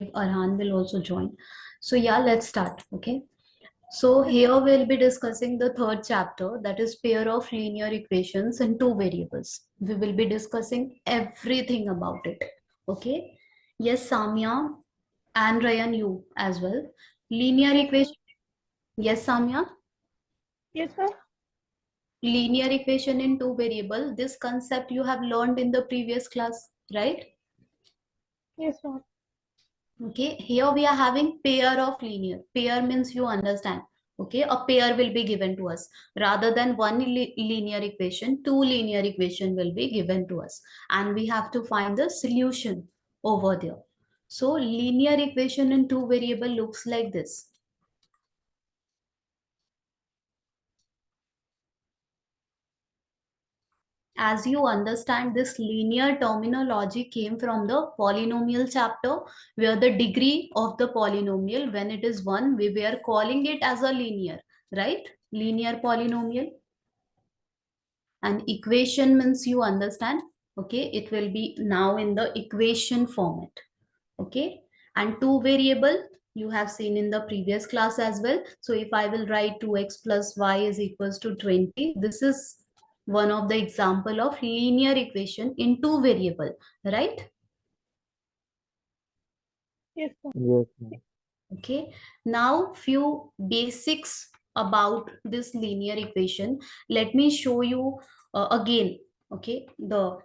Arhan will also join. So yeah, let's start. Okay. So here we'll be discussing the third chapter, that is pair of linear equations and two variables. We will be discussing everything about it. Okay. Yes, Samya and Ryan, you as well. Linear Yes, sir. equation. Yes, Samya. Yes, sir. Linear equation in two variable. This concept you have learned in the previous class, right? Yes, sir. Okay, here we are having pair of linear. Pair means you understand. Okay, a pair will be given to us. Rather than one linear equation, two linear equation will be given to us. And we have to find the solution over there. So linear equation in two variable looks like this. As you understand, this linear terminology came from the polynomial chapter, where the degree of the polynomial, when it is 1, we were calling it as a linear, right? Linear polynomial. And equation means you understand, okay? It will be now in the equation format, okay? And two variable, you have seen in the previous class as well. So if I will write 2x plus y is equals to 20, this is one of the example of linear equation in two variable, right? Yes, sir. Yes, ma'am. Okay, now few basics about this linear equation. Let me show you again, okay, the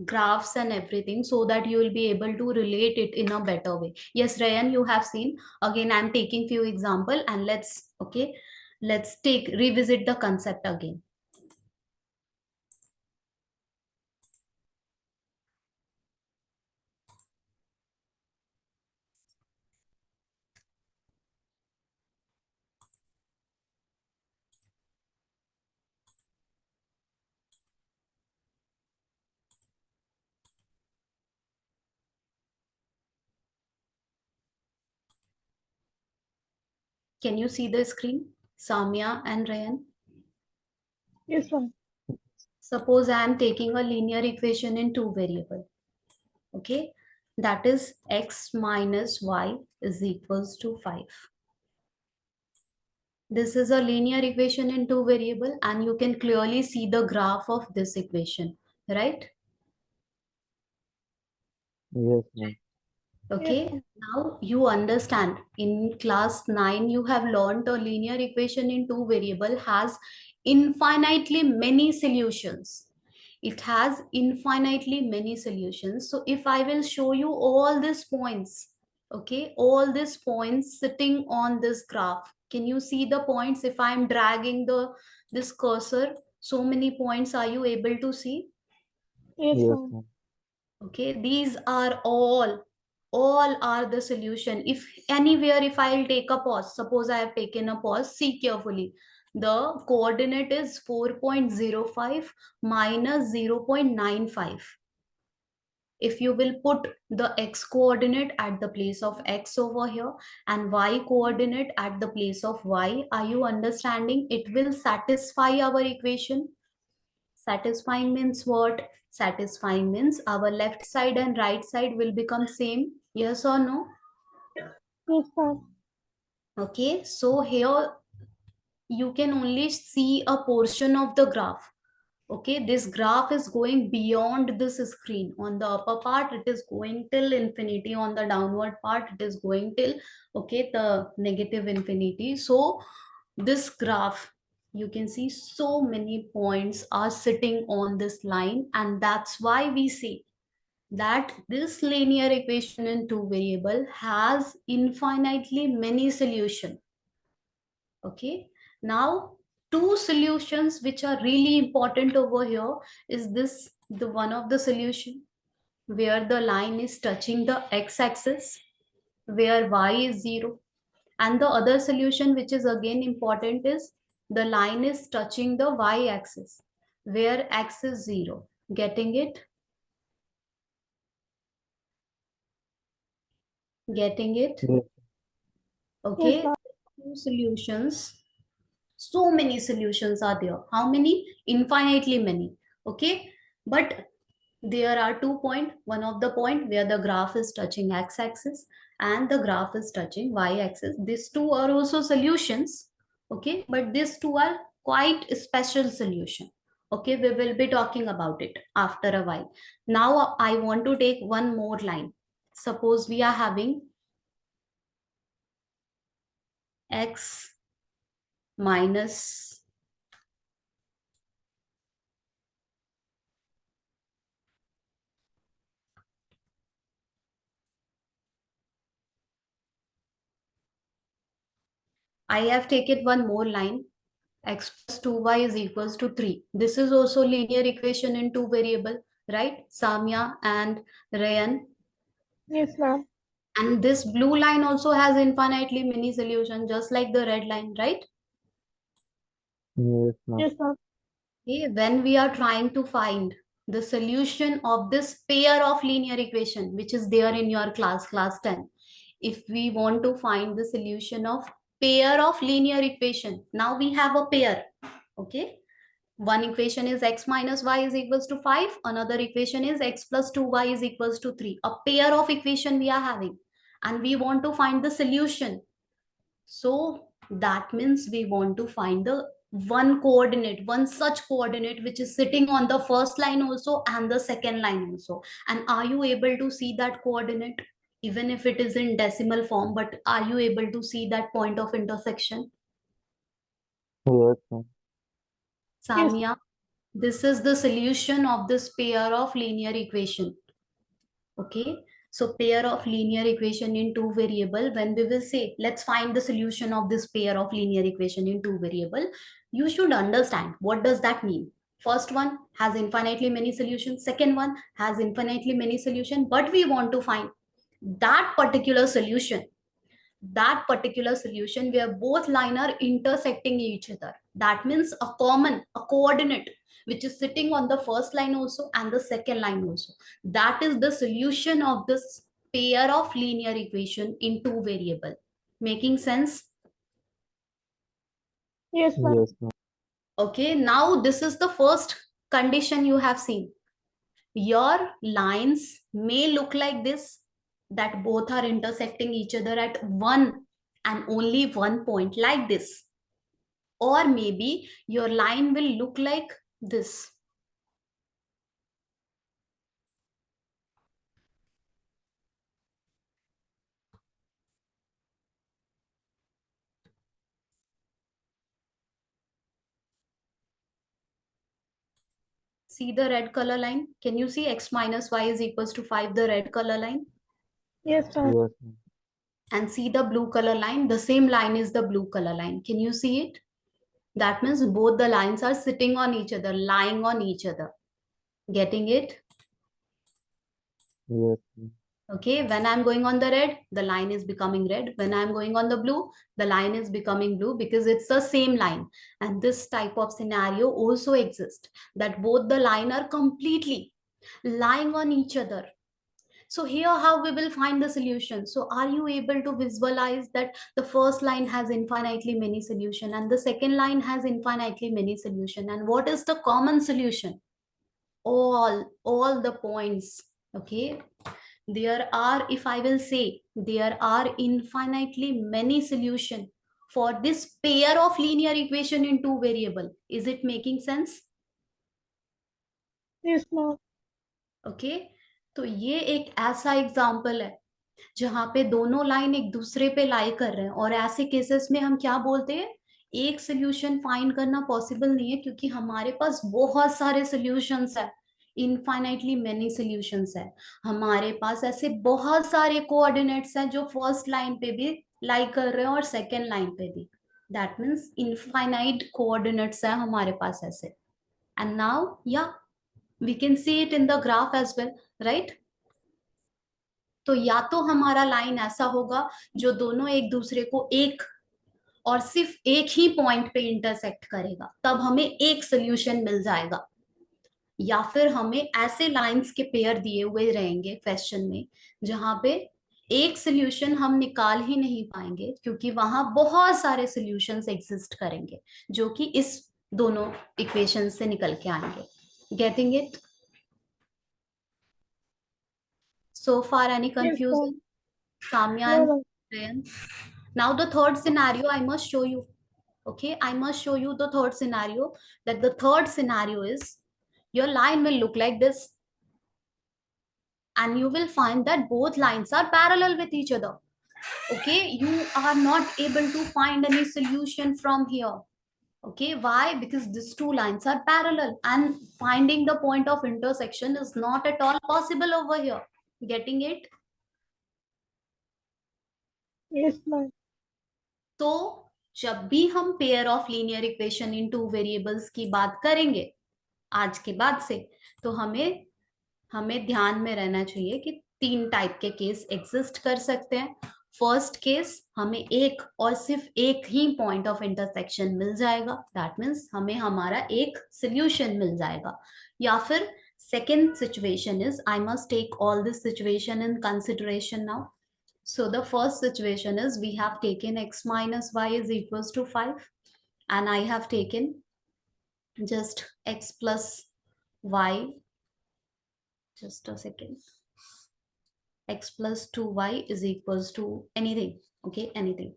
graphs and everything, so that you will be able to relate it in a better way. Yes, Ryan, you have seen. Again, I'm taking few example, and let's take revisit the concept again. Can you see the screen, Samya and Ryan? Yes, sir. Suppose I am taking a linear equation in two variable, okay, that is x minus y is equals to 5. This is a linear equation in two variable, and you can clearly see the graph of this equation, right? Yes, ma'am. Yes, Okay, sir. now you understand. In class 9, you have learned a linear equation in two variable has infinitely many solutions. It has infinitely many solutions. So if I will show you all these points, okay, all these points sitting on this graph, can you see the points? If I'm dragging this cursor, so many points are you able to see? Yes, Yes, sir. ma'am. Okay, these are all are the solution. If anywhere, if I'll take a pause, suppose I have taken a pause, see carefully. The coordinate is 4.05 minus 0.95. If you will put the x coordinate at the place of x over here and y coordinate at the place of y, are you understanding? It will satisfy our equation. Satisfying means what? Satisfying means our left side and right side will become same. Yes or no? Yes, sir. Okay, so here you can only see a portion of the graph. Okay, this graph is going beyond this screen. On the upper part, it is going till infinity. On the downward part, it is going till, okay, the negative infinity. So this graph, you can see so many points are sitting on this line, and that's why we say that this linear equation in two variable has infinitely many solution. Okay, now two solutions which are really important over here is this, the one of the solution where the line is touching the x-axis, where y is 0, and the other solution which is again important is the line is touching the y-axis, where x is 0. Getting it? Getting it? Yes, Yes, Okay, sir. two solutions. So many solutions are there. How many? Infinitely many. Okay, but There are 2 points. One of the point where the graph is touching x-axis and the graph is touching y-axis. These two are also solutions. Okay, but these two are quite special solution. Okay, we will be talking about it after a while. Now I want to take one more line. Suppose we are having x minus, I have taken one more line, x plus 2y is equals to 3. This is also linear equation in two variable, right? Samya and Rayan. Yes, ma'am. And this blue line also has infinitely many solutions, just like the red line, right? Yes, ma'am. Yes, ma'am. Okay, when we are trying to find the solution of this pair of linear equation, which is there in your class 10, if we want to find the solution of pair of linear equation, now we have a pair, okay? One equation is x minus y is equals to 5. Another equation is x plus 2y is equals to 3. A pair of equation we are having. And we want to find the solution. So that means we want to find the one coordinate, one such coordinate which is sitting on the first line also and the second line also. And are you able to see that coordinate? Even if it is in decimal form, but are you able to see that point of intersection? Yes, ma'am. Yes, Samya, this is the solution of this pair of linear equation. Okay, so pair of linear equation in two variable, when we will say let's find the solution of this pair of linear equation in two variable, you should understand what does that mean. First one has infinitely many solutions, second one has infinitely many solutions, but we want to find that particular solution, that particular solution where both line are intersecting each other. That means a common, a coordinate which is sitting on the first line also and the second line also. That is the solution of this pair of linear equation in two variable. Making sense? yes, ma'am. Yes, ma'am. Okay, now this is the first condition you have seen. Your lines may look like this, that both are intersecting each other at one and only one point like this, or maybe your line will look like this. See the red color line, can you see x minus y is equals to 5, the red color line? Yes, ma'am. Yes, ma'am. And see the blue color line, the same line is the blue color line, can you see it? That means both the lines are sitting on each other, lying on each other. Getting it? Yes, ma'am. Okay, when I'm going on the red, the line is becoming red. When I'm going on the blue, the line is becoming blue because it's the same line. And this type of scenario also exists, that both the line are completely lying on each other. So here how we will find the solution. So are you able to visualize that the first line has infinitely many solution and the second line has infinitely many solution, and what is the common solution? All the points. Okay, there are, if I will say, there are infinitely many solution for this pair of linear equation in two variable. Is it making sense? Yes, ma'am. Okay, तो ये एक ऐसा example है जहां पे दोनों line एक दूसरे पे लाई कर रहे हैं, और ऐसे केसेस में हम क्या बोलते हैं, एक सोल्यूशन फाइंड करना पॉसिबल नहीं है क्योंकि हमारे पास बहुत सारे सोल्यूशंस है, इनफाइनाइटली मेनी सोल्यूशंस है। हमारे पास ऐसे बहुत सारे कोऑर्डिनेट्स हैं जो फर्स्ट लाइन पे भी लाई कर रहे हैं और सेकेंड लाइन पे भी। दैट मीन्स इनफाइनाइट कोऑर्डिनेट्स है हमारे पास ऐसे। एंड नाउ या we can see it in the graph as well, right? तो या तो हमारा लाइन ऐसा होगा जो दोनों एक दूसरे को एक और सिर्फ एक ही पॉइंट पे इंटरसेक्ट करेगा, तब हमें एक सोल्यूशन मिल जाएगा। या फिर हमें ऐसे लाइंस के पेयर दिए हुए रहेंगे क्वेश्चन में जहां पे एक सोल्यूशन हम निकाल ही नहीं पाएंगे क्योंकि वहां बहुत सारे सोल्यूशंस एग्जिस्ट करेंगे जो कि इस दोनों इक्वेशन से निकल के आएंगे। Getting it? So far, any Yes, confusion? ma'am. Samya No, and ma'am. Rayan. Now the third scenario I must show you. Okay, I must show you the third scenario. That the third scenario is your line will look like this, and you will find that both lines are parallel with each other. Okay, you are not able to find any solution from here. Okay, why? Because these two lines are parallel, and finding the point of intersection is not at all possible over here. Getting it? Yes, ma'am. तो जब भी हम pair of linear equation in two variables की बात करेंगे आज के बाद से, तो हमें हमें ध्यान में रहना चाहिए कि तीन टाइप के केस एग्जिस्ट कर सकते हैं. फर्स्ट केस, हमें एक और सिर्फ एक ही पॉइंट ऑफ इंटरसेक्शन मिल जाएगा, दैट मीन्स हमें हमारा एक सोल्यूशन मिल जाएगा. या फिर second situation is, I must take all this situation in consideration now. So the first situation is we have taken x minus y is equals to 5, and I have taken just x plus y, just a second, x plus 2y is equals to anything. Okay, anything.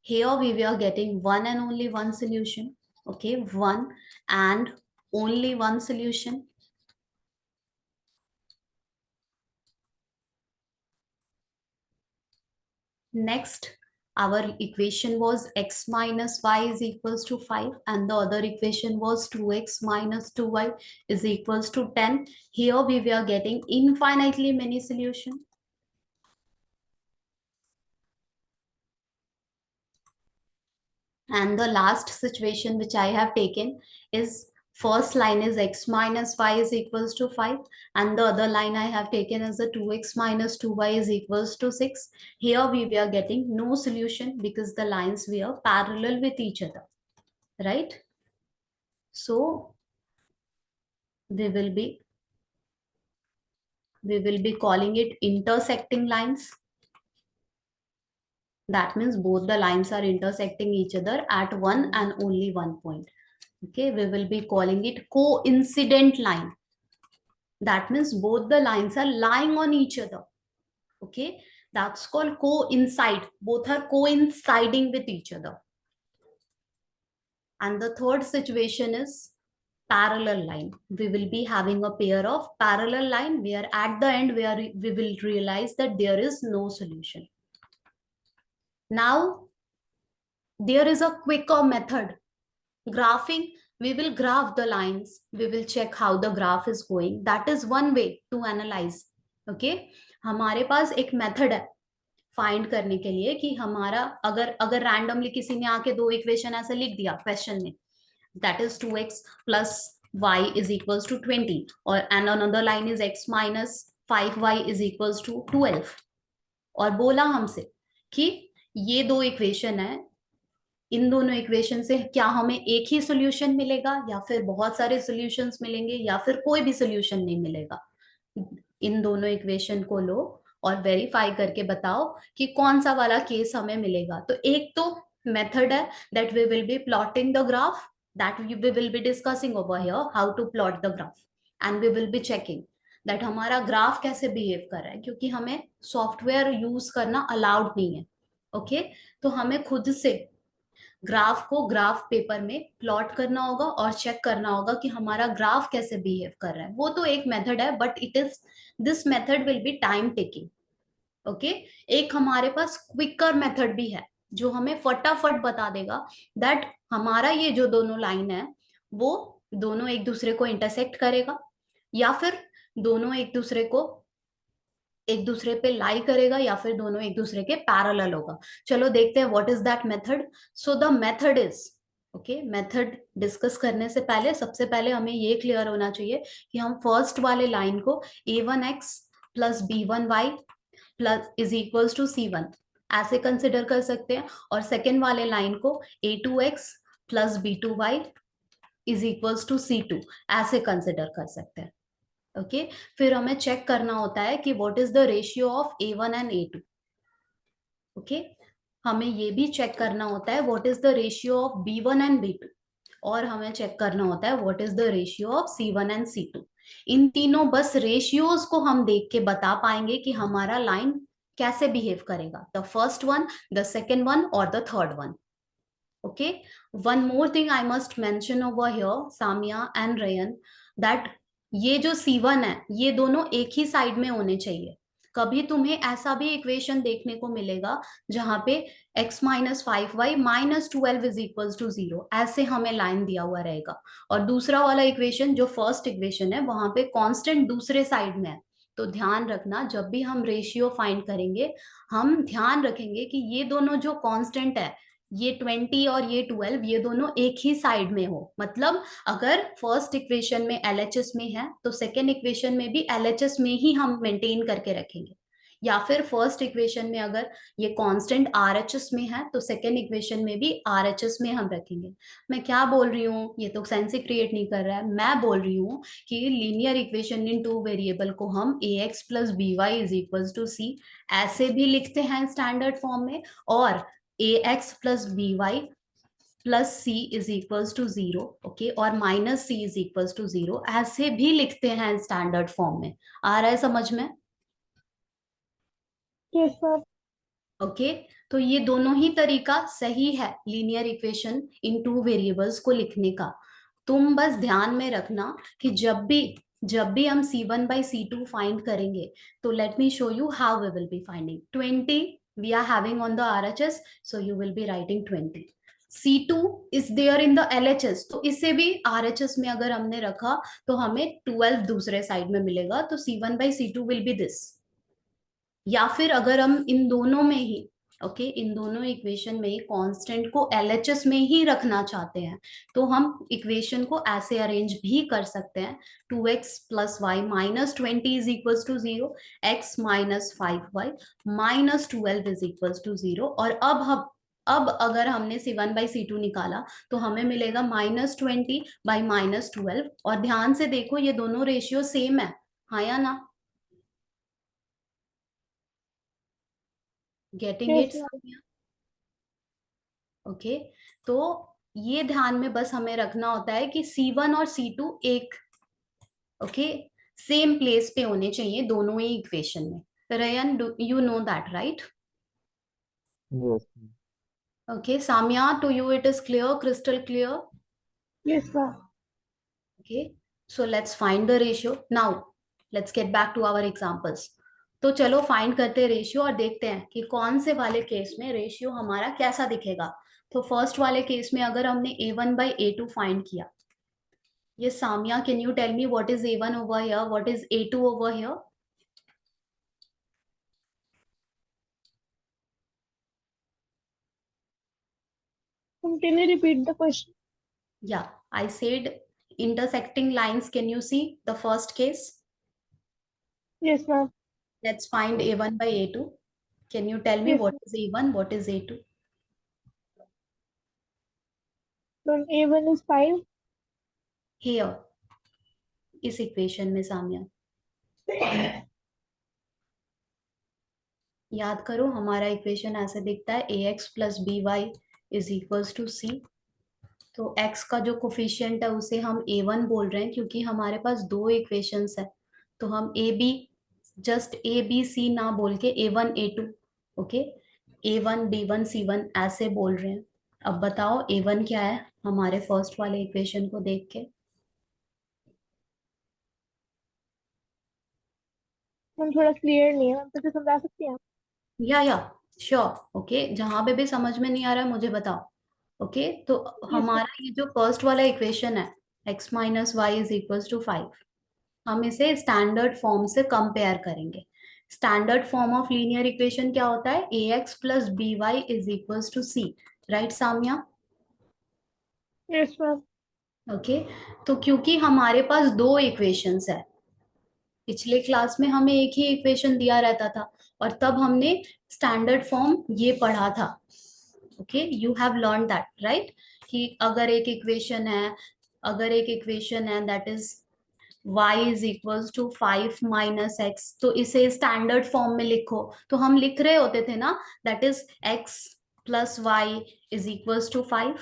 Here we were getting one and only one solution. Okay, one and only one solution. Next, our equation was x minus y is equals to 5, and the other equation was 2x minus 2y is equals to 10. Here we were getting infinitely many solutions. And the last situation which I have taken is, first line is x minus y is equals to 5, and the other line I have taken as a 2x minus 2y is equals to 6. Here we were getting no solution because the lines were parallel with each other, right? So we will be calling it intersecting lines. That means both the lines are intersecting each other at one and only one point. Okay, we will be calling it coincident line. That means both the lines are lying on each other. Okay, that's called coincide. Both are coinciding with each other. And the third situation is parallel line. We will be having a pair of parallel line where at the end we will realize that there is no solution. Now there is a quicker method. Graphing, we will graph the lines, we will check how the graph is going. That is one way to analyze. Okay, हमारे पास एक method है find करने के लिए कि हमारा अगर अगर रैंडमली किसी ने आके दो इक्वेशन ऐसे लिख दिया क्वेश्चन में, that is 2x plus y is equals to 20, or and another line is x minus 5y is equals to 12, और बोला हमसे कि ये दो इक्वेशन है, इन दोनों इक्वेशन से क्या हमें एक ही सॉल्यूशन मिलेगा या फिर बहुत सारे सॉल्यूशंस मिलेंगे या फिर कोई भी सॉल्यूशन नहीं मिलेगा. इन दोनों इक्वेशन को लो और वेरीफाई करके बताओ कि कौन सा वाला केस हमें मिलेगा. तो एक तो मेथड है that we will be plotting the graph, that we will be discussing over here how to plot the graph, and we will be checking that हमारा ग्राफ कैसे बिहेव कर रहा है, क्योंकि हमें सॉफ्टवेयर यूज करना अलाउड नहीं है. ओके, तो हमें खुद से ग्राफ को ग्राफ पेपर में प्लॉट करना होगा और चेक करना होगा कि हमारा ग्राफ कैसे बिहेव कर रहा है. वो तो एक मेथड है, but it is this method will be time taking. Okay, एक हमारे पास क्विकर मेथड भी है जो हमें फटाफट बता देगा दैट हमारा ये जो दोनों लाइन है वो दोनों एक दूसरे को इंटरसेक्ट करेगा या फिर दोनों एक दूसरे पे लाई करेगा या फिर दोनों एक दूसरे के पैरेलल होगा. चलो देखते हैं what is that method. So the method is, okay, method discuss करने से पहले सबसे पहले हमें ये क्लियर होना चाहिए कि हम फर्स्ट वाले लाइन को a1x plus b1y plus is equals to c1 ऐसे कंसिडर कर सकते हैं, और सेकेंड वाले लाइन को a2x plus b2y is equals to c2 ऐसे कंसिडर कर सकते हैं. ओके, फिर हमें चेक करना होता है कि what is the ratio of a1 and a2. Okay, हमें ये भी चेक करना होता है what is the ratio of b1 and b2, और हमें चेक करना होता है what is the ratio of c1 and c2. इन तीनों बस रेशियोज को हम देख के बता पाएंगे कि हमारा लाइन कैसे बिहेव करेगा, the first one, the second one और the third one. Okay, one more thing I must mention over here, Samia and Rayan, that ये जो C1 है ये दोनों एक ही साइड में होने चाहिए. कभी तुम्हें ऐसा भी इक्वेशन देखने को मिलेगा जहां पे x minus 5y minus 12 is equal to 0, ऐसे हमें लाइन दिया हुआ रहेगा. और दूसरा वाला इक्वेशन जो फर्स्ट इक्वेशन है वहां पे कांस्टेंट दूसरे साइड में है. तो ध्यान रखना, जब भी हम रेशियो फाइंड करेंगे हम ध्यान रखेंगे कि ये दोनों जो कांस्टेंट है, ये 20 और ये 12, ये दोनों एक ही साइड में हो. मतलब अगर फर्स्ट इक्वेशन में एलएचएस में है तो सेकेंड इक्वेशन में भी एलएचएस में ही हम मेंटेन करके रखेंगे. या फिर फर्स्ट इक्वेशन में अगर ये कांस्टेंट आरएचएस में है तो सेकेंड इक्वेशन में भी आरएचएस में हम रखेंगे. मैं क्या बोल रही हूँ, ये तो सेंस ही क्रिएट नहीं कर रहा है. मैं बोल रही हूँ कि linear equation in two variable को हम A X plus B Y is equal to C ऐसे भी लिखते हैं स्टैंडर्ड फॉर्म में, और A X plus B Y plus C is equals to 0, okay, और minus C is equals to 0 ऐसे भी लिखते हैं स्टैंडर्ड फॉर्म में. आ रहा है समझ में? Yes, ma'am. ओके, तो ये दोनों ही तरीका सही है linear equation in two variables को लिखने का. तुम बस ध्यान में रखना कि जब भी हम C1/C2 फाइंड करेंगे तो let me show you how we will be finding. 20 we are having on the RHS, so you will be writing 20. C2 is there in the LHS, तो इसे भी RHS में अगर हमने रखा तो हमें 12 दूसरे साइड में मिलेगा, तो C1/C2 विल बी दिस. या फिर अगर हम इन दोनों में ही, ओके, इन दोनों इक्वेशन में ही कांस्टेंट को एलएचएस में ही रखना चाहते हैं तो हम इक्वेशन को ऐसे अरेंज भी कर सकते हैं. 2x plus y minus 20 is equal to 0, x minus 5y minus 12 is equal to 0. और अब अगर हमने C1/C2 निकाला तो हमें मिलेगा -20/-12. और ध्यान से देखो ये दोनों रेशियो सेम है, हाँ या ना? Getting Yes, it? ma'am. Okay, तो ये ध्यान में बस हमें रखना होता है कि C1 और C2 एक, ओके, सेम प्लेस पे होने चाहिए दोनों ही इक्वेशन में. Ryan, you know that right? Yes, ma'am. Okay Samya, to you it is clear, crystal clear? Yes, ma'am. Okay, so let's find the ratio. Now let's get back to our examples. तो चलो find करते हैं ratio और देखते हैं कि कौन से वाले केस में रेशियो हमारा कैसा दिखेगा. तो फर्स्ट वाले केस में अगर हमने A1/A2 फाइंड किया, ये Samia, can you tell me what is A1 over here, what is A2 over here? Can you repeat the question? Yeah, I said intersecting lines. Can you see the first case? Yes, ma'am. Let's find A1/A2. Can you tell me Yes, what ma'am. is A1, what is A2? Then A1 is 5. Here, इस equation में सामिया याद करो, हमारा equation ऐसे दिखता है, A X plus B Y is equals to C. तो x का जो कोफिशिएंट है उसे हम A1 बोल रहे हैं क्योंकि हमारे पास दो इक्वेशंस है. तो हम ए बी, जस्ट ABC ना बोल के A1 A2, okay, A1 B1 C1 ऐसे बोल रहे हैं. अब बताओ A1 क्या है हमारे फर्स्ट वाले इक्वेशन को देख के? मैम थोड़ा क्लियर नहीं है मैम, तो समझा सकती हैं आप? या श्योर, ओके, जहां पे भी समझ में नहीं आ रहा है मुझे बताओ. ओके, तो Yes, ma'am. हमारा ये जो फर्स्ट वाला इक्वेशन है, x minus Y is equal to 5, हम इसे स्टैंडर्ड फॉर्म से कंपेयर करेंगे. Standard form of linear equation क्या होता है? A X plus B Y is equal to C, right Samiya? Yes, ma'am. Okay, तो क्योंकि हमारे पास दो इक्वेशंस है, पिछले क्लास में हमें एक ही इक्वेशन दिया रहता था और तब हमने स्टैंडर्ड फॉर्म ये पढ़ा था. Okay, you have learn that right, कि अगर एक इक्वेशन है that is y is equals to 5 minus x, तो इसे स्टैंडर्ड फॉर्म में लिखो. तो हम लिख रहे होते थे ना, that is x plus y is equals to 5.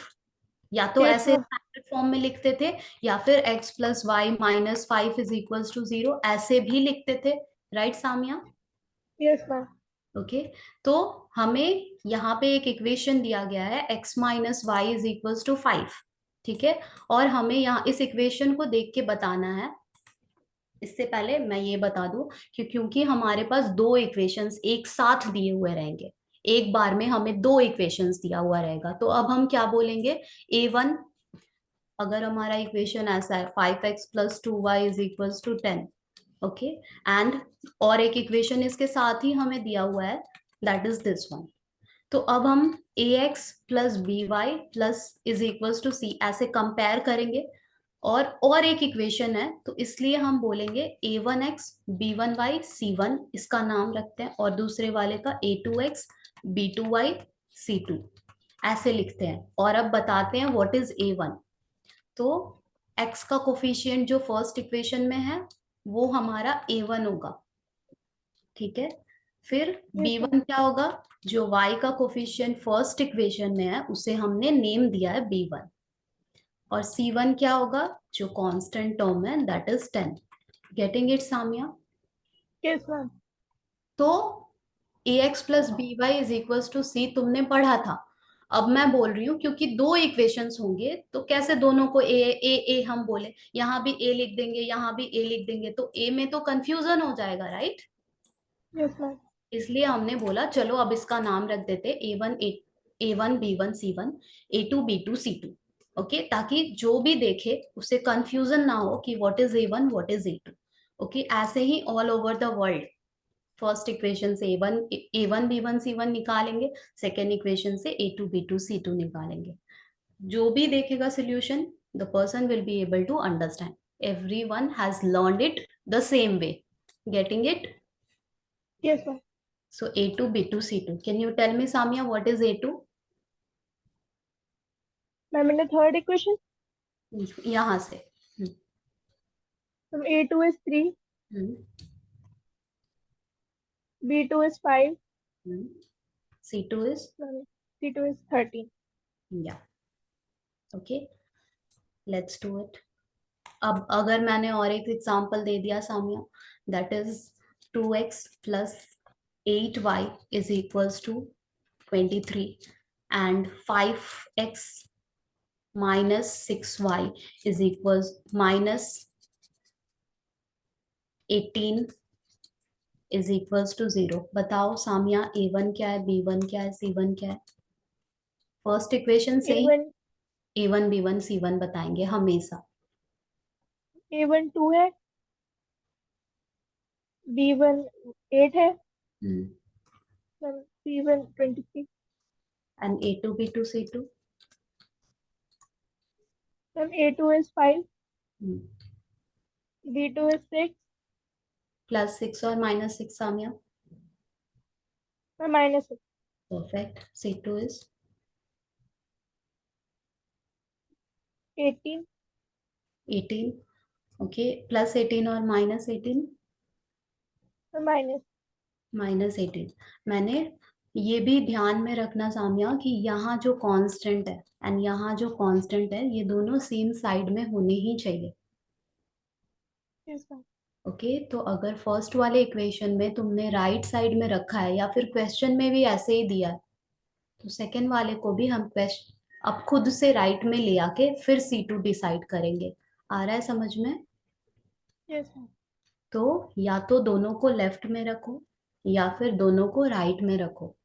या तो Yes, ऐसे ma'am. स्टैंडर्ड फॉर्म में लिखते थे, या फिर x+y-5 इज इक्वल्स टू 0 ऐसे भी लिखते थे, right Samiya? Yes, ma'am. Okay, तो हमें यहाँ पे एक इक्वेशन दिया गया है x-y इज इक्वल्स टू 5, ठीक है, और हमें यहाँ इस इक्वेशन को देख के बताना है। इससे पहले मैं ये बता दूं कि क्योंकि हमारे पास दो इक्वेशंस एक साथ दिए हुए रहेंगे, एक बार में हमें दो इक्वेशंस दिया हुआ रहेगा, तो अब हम क्या बोलेंगे, a1, अगर हमारा इक्वेशन ऐसा है 5x+2y is equals to 10, okay, and और एक इक्वेशन इसके साथ ही हमें दिया हुआ है, दैट इज दिस वन। तो अब हम ax+by+ is equals to c ऐसे कंपेयर करेंगे, और एक इक्वेशन है, तो इसलिए हम बोलेंगे a1x b1y c1, इसका नाम रखते हैं, और दूसरे वाले का a2x b2y c2, ऐसे लिखते हैं। और अब बताते हैं व्हाट इज a1। तो x का कोफिशिएंट जो फर्स्ट इक्वेशन में है वो हमारा a1 होगा, ठीक है। फिर Yes, ma'am. b1 क्या होगा, जो y का कोफिशिएंट फर्स्ट इक्वेशन में है उसे हमने नेम दिया है b1, और c1 क्या होगा, जो कांस्टेंट टर्म है, that is 10। Getting it Samia? Yes, ma'am. तो ax+by is equals to c तुमने पढ़ा था। अब मैं बोल रही हूँ क्योंकि दो इक्वेशंस होंगे तो कैसे दोनों को ए हम बोले, यहाँ भी a लिख देंगे, यहाँ भी a लिख देंगे, तो a में तो कंफ्यूजन हो जाएगा, राइट? Yes, ma'am. इसलिए हमने बोला चलो अब इसका नाम रख देते ए one b1 c1, a2 b2 c2, okay, ताकि जो भी देखे उसे कंफ्यूजन ना हो कि what is a1 what is a2। Okay, ऐसे ही all over the world first equation से ए वन b1 c1 निकालेंगे, सेकेंड इक्वेशन से a2 b2 c2 निकालेंगे। जो भी देखेगा solution, the person will be able to understand, everyone has learned it the same way, getting it? Yes, ma'am. So A2, B2, C2. Can you tell me, Samia, what is A2? Ma'am, in the third equation, यहाँ से। from A2 is 3, hmm, B2 is 5, hmm, C2 is, ma'am, C2 is 13. yeah, okay, let's do it। अब अगर मैंने और एक example दे दिया Samia, that is 2x+8y is equals to 23, and 5x-6y is equals -18 is equals to 0। बताओ Samia, a1 क्या है, b1 क्या है, c1 क्या है? फर्स्ट इक्वेशन से ही A1, a1 b1 c1 बताएंगे हमेशा। A1 2 है, B1 8 है, ma'am, C1 23, and a2 b2 c2, ma'am, A2 is 5, B2 is 6, +6 और -6 Samia, ma'am, minus 6, perfect. c2 is 18, 18, okay, +18 और -18, ma'am, minus. -18। मैंने ये भी ध्यान में रखना सामिया कि यहाँ जो कांस्टेंट है एंड यहाँ जो कांस्टेंट है, ये दोनों सेम साइड में होने ही चाहिए, Yes, ma'am. ओके। तो अगर फर्स्ट वाले इक्वेशन में तुमने राइट साइड में रखा है या फिर क्वेश्चन में भी ऐसे ही दिया है, तो सेकंड वाले को भी हम क्वेश्चन अब खुद से राइट में ले आके फिर C2 डिसाइड करेंगे। आ रहा है समझ में? Yes, ma'am. तो या तो दोनों को लेफ्ट में रखो या फिर दोनों को राइट में रखो,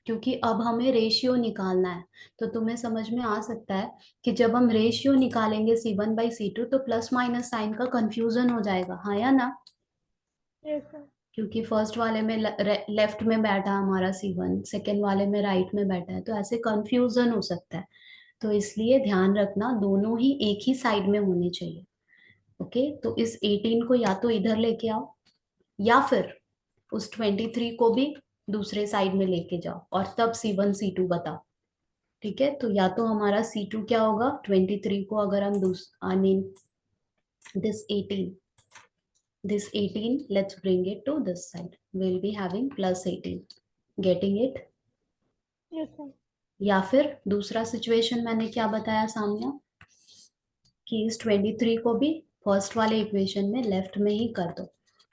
क्योंकि अब हमें रेशियो निकालना है। तो तुम्हें समझ में आ सकता है कि जब हम रेशियो निकालेंगे c1/c2 तो प्लस माइनस साइन का कंफ्यूजन हो जाएगा, हाँ या ना? Yes, ma'am. क्योंकि फर्स्ट वाले में लेफ्ट में बैठा हमारा c1, सेकेंड वाले में राइट में बैठा है, तो ऐसे कंफ्यूजन हो सकता है। तो इसलिए ध्यान रखना दोनों ही एक ही साइड में होने चाहिए, ओके। तो इस 18 को या तो इधर लेके आओ या फिर उस 23 को भी दूसरे साइड में लेके जाओ और तब c1 c2 बताओ, ठीक है। तो या तो हमारा c2 क्या होगा, 23 को अगर हम I mean this 18, this 18, let's bring it to this side, we'll be having +18, getting it? Yes, ma'am. या फिर दूसरा सिचुएशन मैंने क्या बताया सामने, कि इस 23 को भी फर्स्ट वाले इक्वेशन में लेफ्ट में ही कर दो,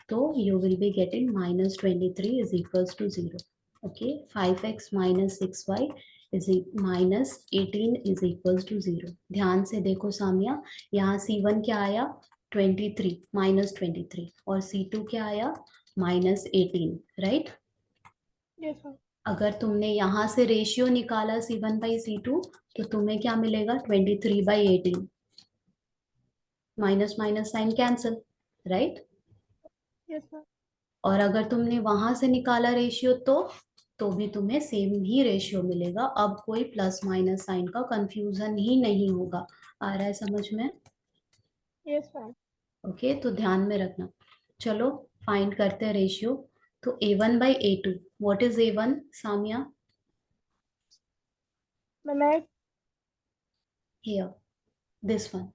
तो you will be getting -23 is equals to 0। Okay, 5x minus 6y is -18 is equals to 0। ध्यान से देखो सामिया, यहाँ C1 क्या आया, 23 -23, और C2 क्या आया, -18, राइट। Yes, ma'am. अगर तुमने यहाँ से रेशियो निकाला C1/C2, तो तुम्हें क्या मिलेगा, 23/18, minus minus sign cancel, right. Yes, ma'am. और अगर तुमने वहां से निकाला रेशियो, तो भी तुम्हें सेम ही रेशियो मिलेगा। अब कोई प्लस माइनस साइन का कंफ्यूजन ही नहीं होगा। आ रहा है समझ में? Yes, ma'am. ओके, तो ध्यान में रखना। चलो फाइंड करते हैं रेशियो। तो A1/A2, what is A1 Samia? Ma'am, I here, this one.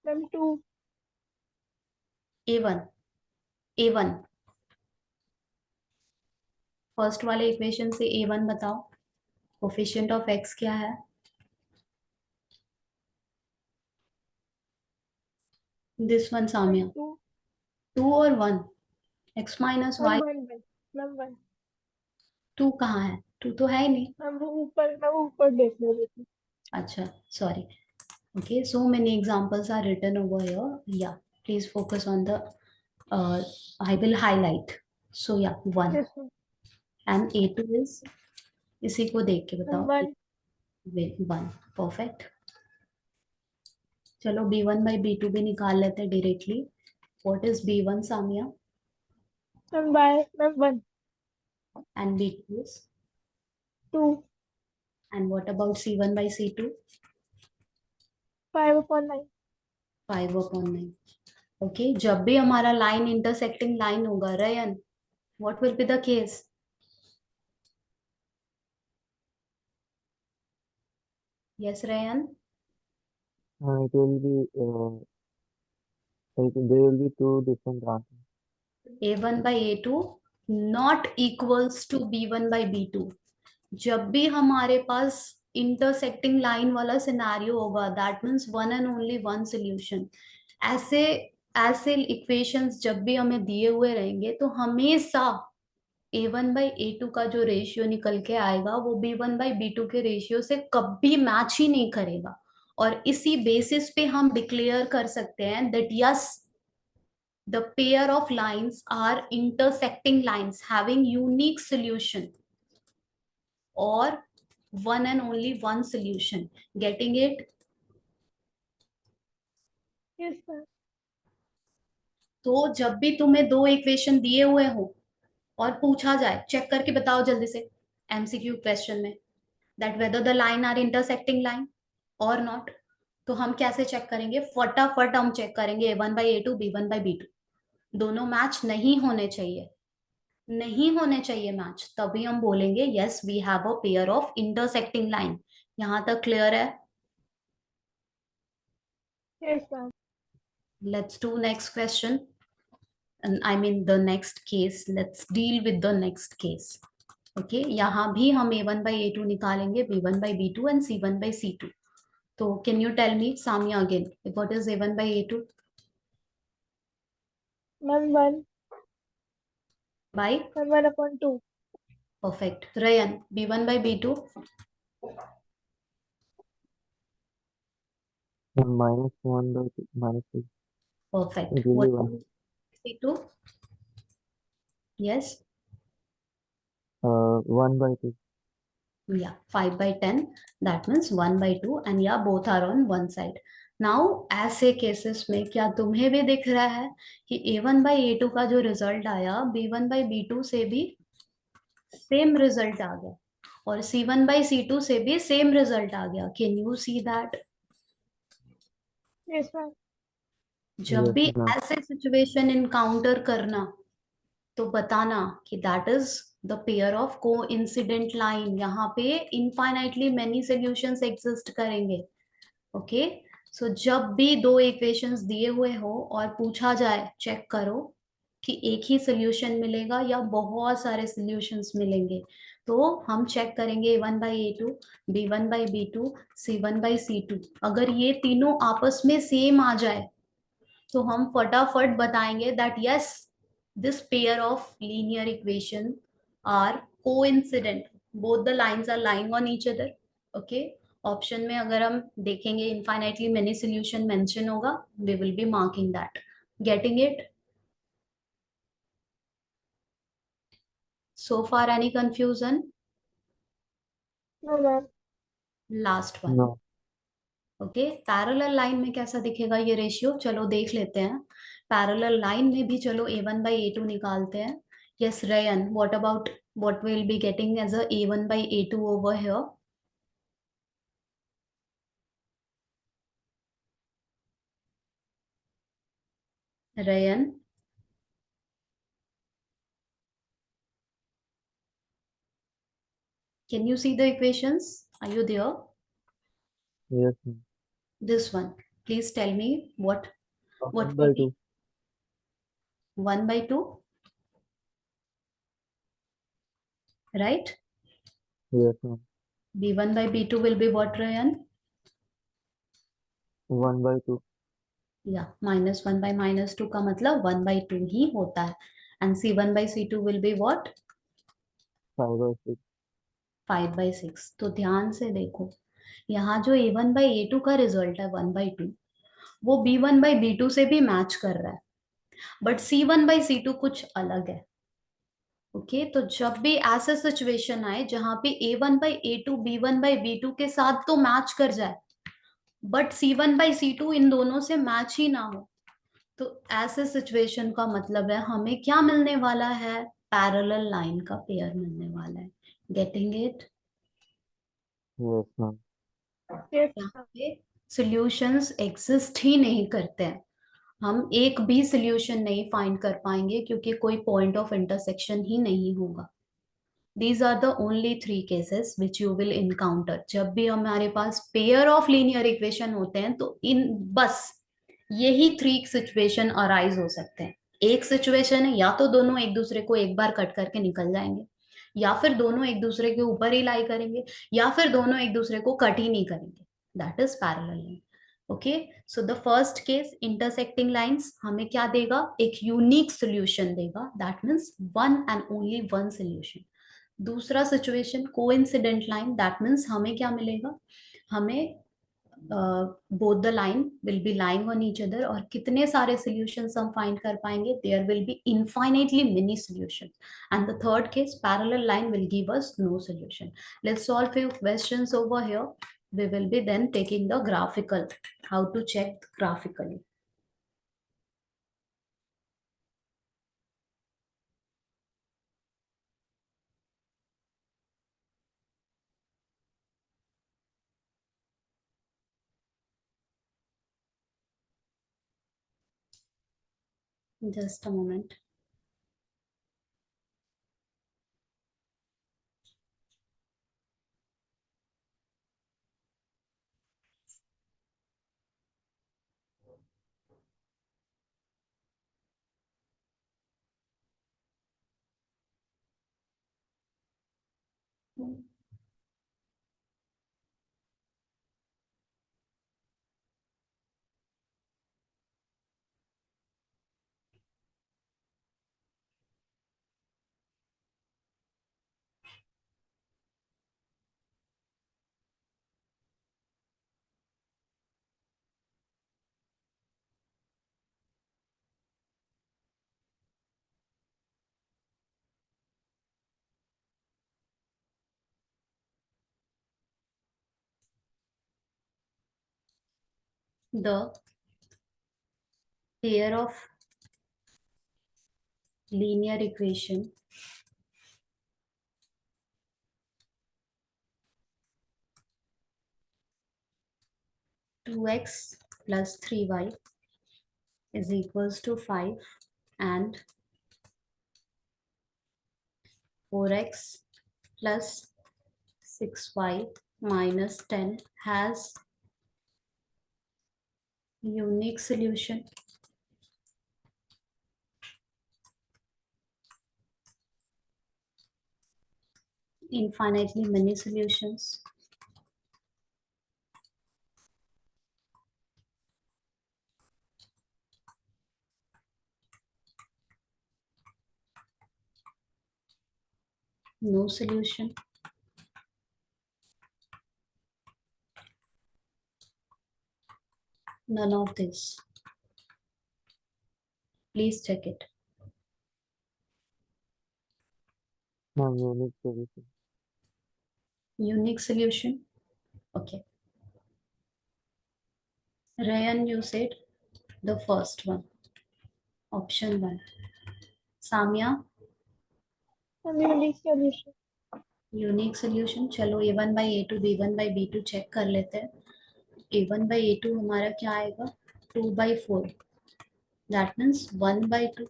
ma'am 2. A1, A1, first वाले इक्वेशन से A1 बताओ, कोफिशिएंट ऑफ x क्या है? This one Ma'am Samia, 2. 2 और 1, x minus Ma'am Y. 1 1. Ma'am 1. 2 कहाँ है? 2 तो है ही नहीं। मैं वो ऊपर देख रही थी. अच्छा, sorry. Okay, so many examples are written over here. Yeah, please focus on the, I will highlight. So yeah, 1 Yes, ma'am. and A2 is, इसी को देख के Ma'am बताओ। 1. 1, perfect. चलो B1/B2 भी निकाल लेते हैं directly. What is B1 Samia? Ma'am 1. And B2 is? 2. And what about C1/C2? 5/9. 5/9। Okay, जब भी हमारा लाइन इंटरसेक्टिंग लाइन होगा Ryan, what will be the case? Yes, Ryan. It will be, there will be two different branches. A1/A2 not equals to B1/B2। जब भी हमारे पास intersecting line वाला scenario होगा, that means one and only one solution. ऐसे ऐसे equations जब भी हमें दिए हुए रहेंगे, तो हमेशा A1/A2 का जो रेशियो निकल के आएगा, वो B1/B2 के रेशियो से कभी मैच ही नहीं करेगा। और इसी बेसिस पे हम डिक्लेयर कर सकते हैं that yes, the pair of lines are intersecting lines having unique solution, or one and only one solution। Getting it? Yes, ma'am. तो जब भी तुम्हें दो इक्वेशन दिए हुए हो और पूछा जाए, चेक करके बताओ जल्दी से, एमसीक्यू क्वेश्चन में, that whether the line are intersecting line और नॉट, तो हम कैसे चेक करेंगे? फटाफट हम चेक करेंगे A1/A2, B1/B2, दोनों मैच नहीं होने चाहिए, नहीं होने चाहिए मैच, तभी हम बोलेंगे yes we have a pair of intersecting line. यहां तक क्लियर है? Yes, ma'am. Let's do next question, I mean the next case, let's deal with the next case. Okay, यहाँ भी हम A1/A2 निकालेंगे, B1/B2 एंड C1/C2। तो can you tell me Samiya again, what is A1/A2? Ma'am 1. By, Ma'am 1/2. Perfect. Ryan, B1/B2? And -1/2. Perfect. It will be what 1. C2? Yes, 1/2. yeah, 5/10, that means 1/2, and yeah, both are on one side। Now ऐसे cases में क्या तुम्हें भी दिख रहा है कि A1/A2 का जो रिजल्ट आया, B1/B2 से भी सेम रिजल्ट आ गया, और C1/C2 से भी सेम रिजल्ट आ गया? Can you see that? Yes, ma'am. जब Yes, भी ma'am. ऐसे सिचुएशन इनकाउंटर करना, तो बताना कि that is the pair of को इंसिडेंट लाइन। यहाँ पे इनफाइनाइटली मेनी सॉल्यूशंस एग्जिस्ट करेंगे। ओके, सो जब भी दो इक्वेशंस दिए हुए हो और पूछा जाए चेक करो, कि एक ही सोल्यूशन मिलेगा या बहुत सारे सोल्यूशंस मिलेंगे। तो हम चेक करेंगे A1/A2, B1/B2, C1/C2। अगर ये तीनों आपस में सेम आ जाए तो हम फटाफट बताएंगे that yes, this pair of linear equation are coincident, both the lines are lying on each other. Okay, option में अगर हम देखेंगे इनफाइनाइटली मेनी सोल्यूशन मेंशन होगा, we will be marking that. Getting it? So far, any confusion? No, ma'am. Last one. No. Okay, parallel line में कैसा दिखेगा ये ratio, चलो देख लेते हैं। पैरेलल लाइन में भी चलो A1/A2 निकालते हैं। Yes Ryan, what about, what will be getting as a A1/A2 over here? Ryan, can you see the equations? Are you there? Yes, ma'am. This one. Please tell me what One will by be two. 1/2, right? Yes, ma'am. B1/B2 will be what, Ryan? 1/2. या -1/-2 का मतलब 1/2 ही होता है। And C1/C2 will be what? 5/6. 5/6। तो ध्यान से देखो, यहाँ जो A1/A2 का रिजल्ट है 1/2, वो B1/B2 से भी मैच कर रहा है, बट C1/C2 कुछ अलग है। ओके, तो जब भी ऐसा सिचुएशन आए जहां पे A1/A2 B1/B2 के साथ तो मैच कर जाए, बट C1/C2 इन दोनों से मैच ही ना हो, तो ऐसे सिचुएशन का मतलब है हमें क्या मिलने वाला है? पैरेलल लाइन का पेयर मिलने वाला है। Getting it? Yes, ma'am. Yes, यहाँ ma'am. पे सॉल्यूशंस एग्जिस्ट ही नहीं करते हैं, हम एक भी सॉल्यूशन नहीं फाइंड कर पाएंगे क्योंकि कोई पॉइंट ऑफ इंटरसेक्शन ही नहीं होगा। These are the only three cases which you will encounter। जब भी हमारे पास पेयर ऑफ लीनियर इक्वेशन होते हैं तो इन बस यही थ्री सिचुएशन अराइज हो सकते हैं। एक सिचुएशन है या तो दोनों एक दूसरे को एक बार कट करके निकल जाएंगे, या फिर दोनों एक दूसरे के ऊपर ही लाई करेंगे, या फिर दोनों एक दूसरे को कट ही नहीं करेंगे। That is parallel line. Okay, so the first case intersecting lines हमें क्या देगा? एक यूनिक सोल्यूशन देगा, that means one and only one solution. दूसरा situation coincident line, that means हमें क्या मिलेगा? हमें both the line will be lying on each other, और कितने सारे सॉल्यूशंस हम फाइंड कर पाएंगे? There will be infinitely many solution. And the third case parallel line will give us know solution. Let's solve few questions over here. We will be then taking the graphical, how to check graphically. Just a moment. The pair of linear equation 2x plus 3y is equals to 5 and 4x plus 6y minus 10 has unique solution। infinitely many solutions, no solution, none of this. Please check it. Ma'am, unique solution. Unique solution. Okay. Ryan, you said the first one, option one. Samya, Ma'am, unique solution. Unique solution. चलो a1/a2 b1/b2 check कर लेते हैं. a1/a2 हमारा क्या आएगा? 2/4. That means 1/2.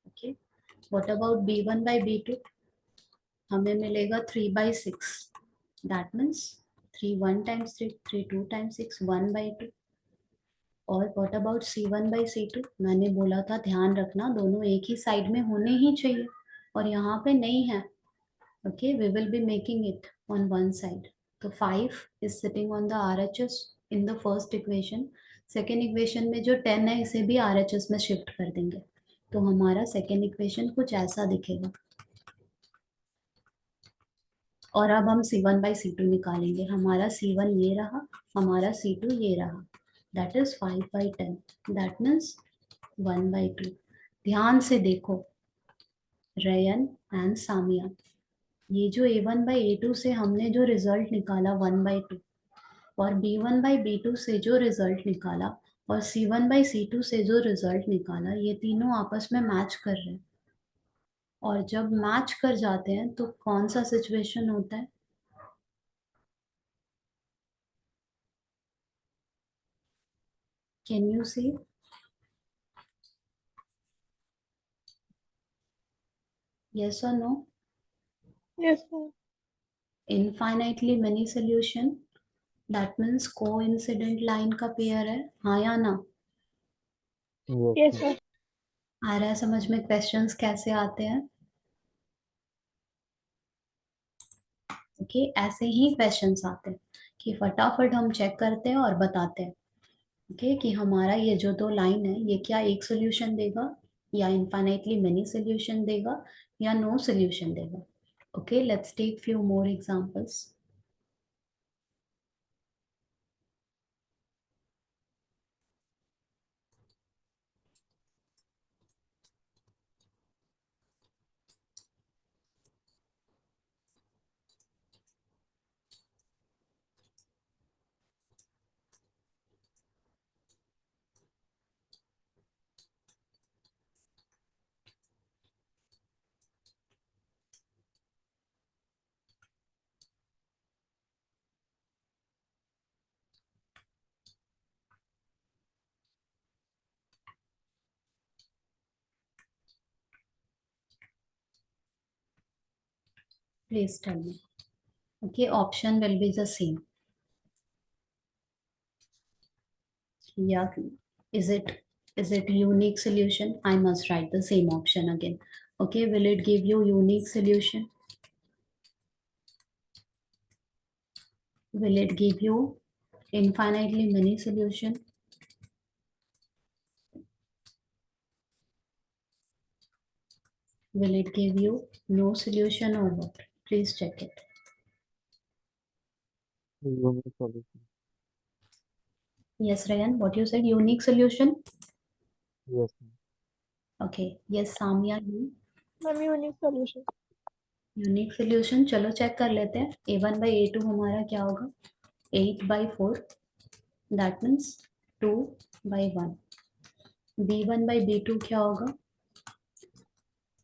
Okay. What about b1/b2? हमें मिलेगा 3/6. That means 3 1 times 3, 3 2 times 6, 1/2. और व्हाट अबाउट c1/c2? मैंने बोला था ध्यान रखना दोनों एक ही साइड में होने ही चाहिए, और यहाँ पे नहीं है. Okay, we will be making it on one side. So 5 is sitting on the RHS in the first equation. Second equation में जो 10 है इसे भी RHS में शिफ्ट कर देंगे, तो हमारा सेकेंड इक्वेशन कुछ ऐसा दिखेगा. और अब हम C1/C2 निकालेंगे. हमारा C1 ये रहा, हमारा C2 ये रहा. That is 5/10. That means 1/2. ध्यान से देखो रयन एंड सामिया, ये जो a1/a2 से हमने जो रिजल्ट निकाला 1/2, और b1/b2 से जो रिजल्ट निकाला, और c1/c2 से जो रिजल्ट निकाला, ये तीनों आपस में मैच कर रहे हैं. और जब मैच कर जाते हैं तो कौन सा सिचुएशन होता है? Can you see? यस और no? Yes, ma'am. Infinitely many solution. That means coincident line का पेयर है. हाँ या ना? Yes, Yes, ma'am. ma'am. आ रहा है समझ में क्वेश्चंस कैसे आते हैं? ओके, ऐसे ही क्वेश्चंस आते हैं कि फटाफट हम चेक करते हैं और बताते हैं. ओके, कि हमारा ये जो दो लाइन है ये क्या एक सोल्यूशन देगा, या इनफाइनाइटली मेनी सोल्यूशन देगा, या नो सोल्यूशन देगा. Okay, let's take few more examples. Please tell me. Okay, option will be the same. या is it unique solution? I must write the same option again. Okay, will it give you unique solution? Will it give you infinitely many solution? Will it give you no solution or what? Please check it. Unique solution. Yes, Ryan, what you said, unique solution? Yes, ma'am. Okay. Yes, Samya, you? Ma'am, unique solution. Unique solution. चलो check कर लेते हैं. a1/a2 हमारा क्या होगा? 8/4. That means 2/1. b1/b2 क्या होगा?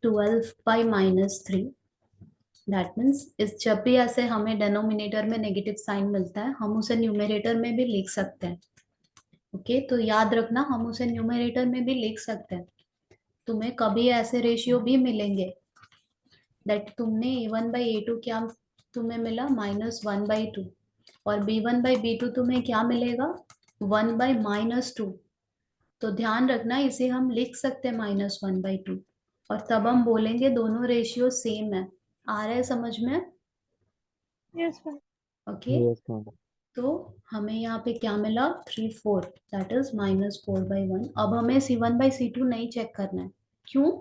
12/-3. That means इस जब भी ऐसे हमें डेनोमिनेटर में नेगेटिव साइन मिलता है हम उसे न्यूमरेटर में भी लिख सकते हैं. ओके, तो याद रखना हम उसे न्यूमरेटर में भी लिख सकते हैं. तुम्हें कभी ऐसे रेशियो भी मिलेंगे दैट तुमने a1/a2 क्या तुम्हें मिला? -1/2. और b1/b2 तुम्हें क्या मिलेगा? 1/-2. तो ध्यान रखना इसे हम लिख सकते हैं -1/2, और तब हम बोलेंगे दोनों रेशियो सेम है. आ रहा है समझ में? Yes, ma'am. Okay, Yes, ma'am. तो हमें यहाँ पे क्या मिला? 3/4, दैट इज -4/1। अब हमें C1/C2 नहीं चेक करना है। क्यों?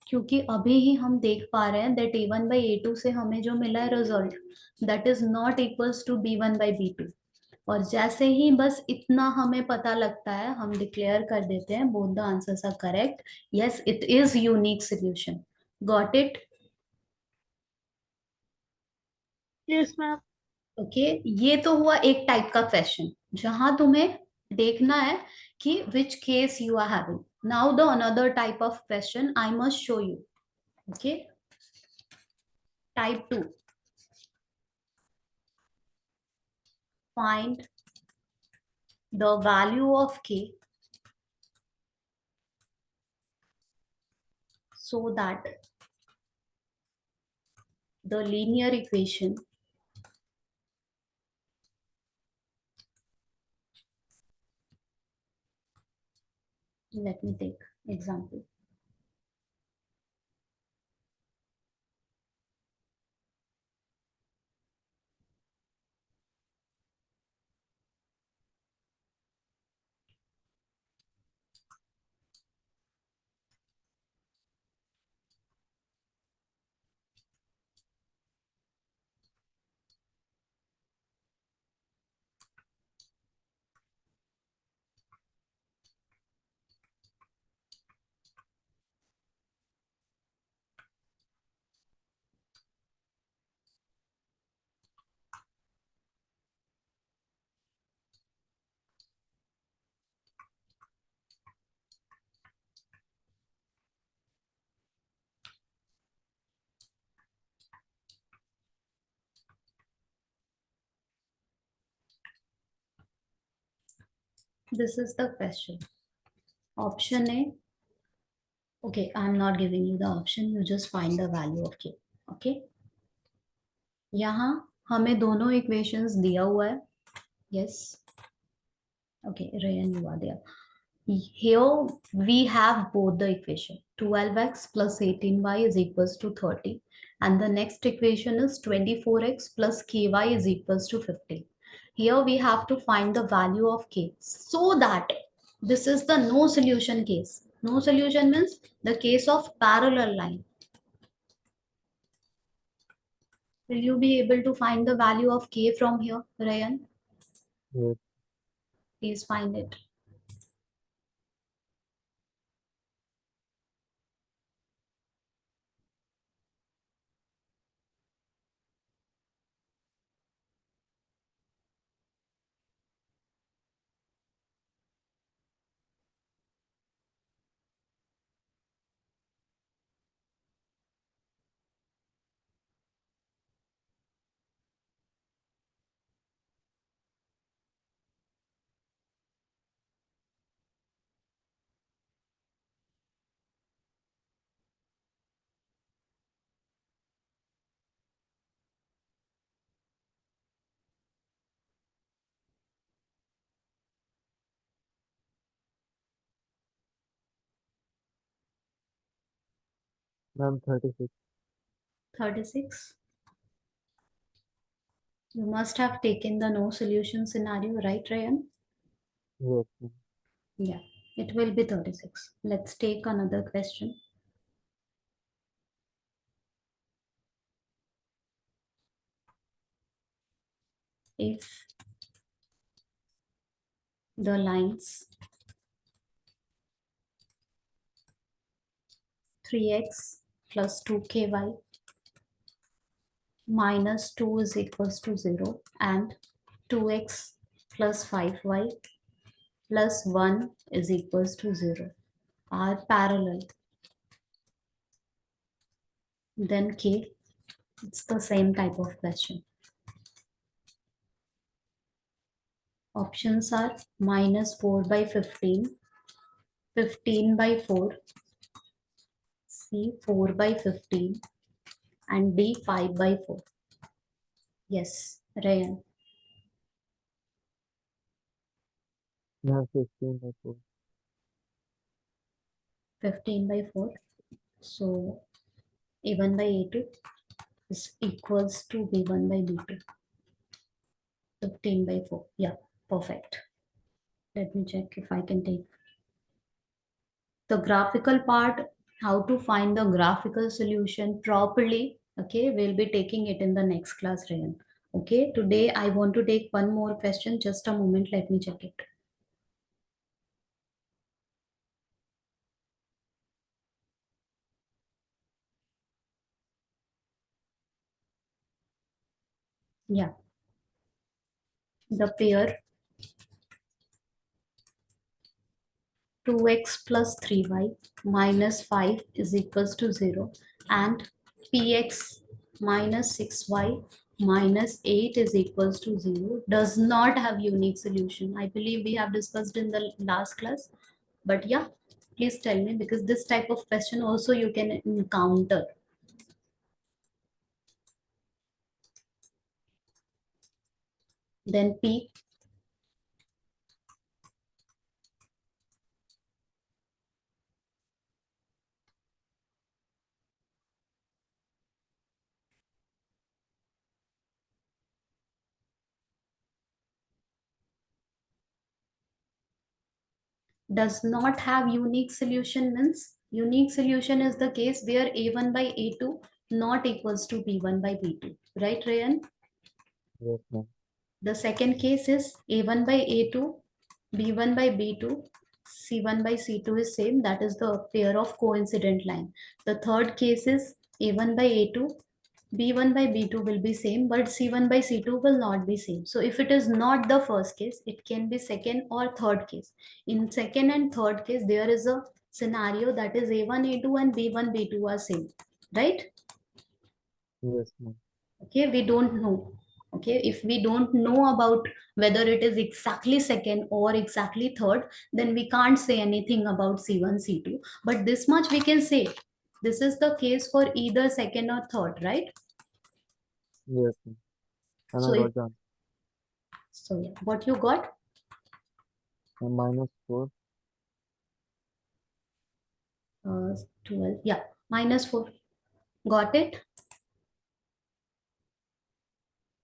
क्योंकि अभी ही हम देख पा रहे हैं दैट A1/A2 से हमें जो मिला है result, that is not equals to B1/B2। और जैसे ही बस इतना हमें पता लगता है, हम डिक्लेयर कर देते हैं both the answers are correct. Yes, it is unique solution. Got it? Yes, ma'am. Okay, ये तो हुआ एक टाइप का क्वेश्चन जहां तुम्हें देखना है कि which case you are having. Now the another type of question I must show you. Okay, type 2, find the value of k so that the linear equation, let me take example. This is the question. Option A. Okay, I'm not giving you the option, you just find the value of k. Okay, यहाँ हमें दोनों equations दिया हुआ है. Yes. Okay, Rayan, you are there. Here we have both the equation. 12x plus 18y is equals to 30. And the next equation is 24x plus ky is equals to 50. Here we have to find the value of k. So that this is the no solution case. No solution means the case of parallel line. Will you be able to find the value of k from here, Rayan? Yes. Please find it. Ma'am, 36. 36. You must have taken the no solution scenario, right, Ryan? Yes, ma'am. Yeah, it will be 36. Let's take another question. If the lines 3x plus 2ky minus 2 is equals to 0 and 2x plus 5y plus 1 is equals to 0 are parallel, then k, it's the same type of question. Options are -4/15, 15/4, C 4/15, and D 5/4. Yes, Ryan, Ma'am, 15/4. 15/4. So A1/A2. is equals to b1 by b2. 15 by 4. Yeah, perfect. Let me check if I can take the graphical part, how to find the graphical solution properly. Okay, we'll be taking it in the next class, Rayan. Okay, today I want to take one more question. Just a moment, let me check it. Yeah, the pair 2x plus 3y minus 5 is equals to 0 and px minus 6y minus 8 is equals to 0 does not have unique solution. I believe we have discussed in the last class, but yeah, please tell me, because this type of question also you can encounter. Then p does not have unique solution means unique solution is the case where a1 by a2 not equals to b1 by b2, right, Rayan? Yes, ma'am. The second case is a1 by a2, b1 by b2, c1 by c2 is same. That is the pair of coincident line. The third case is a1 by a2, b1 by b2 will be same, but c1 by c2 will not be same. So if it is not the first case, it can be second or third case. In second and third case, there is a scenario that is a1 a2 and b1 b2 are same, right? Yes, ma'am. Okay, we don't know. Okay, if we don't know about whether it is exactly second or exactly third, then we can't say anything about c1 c2, but this much we can say, this is the case for either second or third, right? Yes, ma'am. And So I if got done. so yeah, what you got? And minus 4. 12, yeah, minus 4, got it.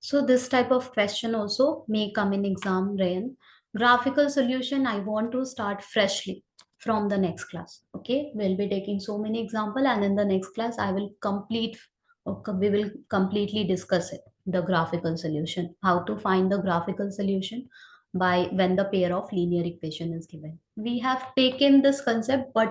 So this type of question also may come in exam, Rayan. Graphical solution, I want to start freshly from the next class. Okay, we'll be taking so many example, and in the next class I will complete. Okay, we will completely discuss it. The graphical solution, how to find the graphical solution by when the pair of linear equation is given. We have taken this concept, but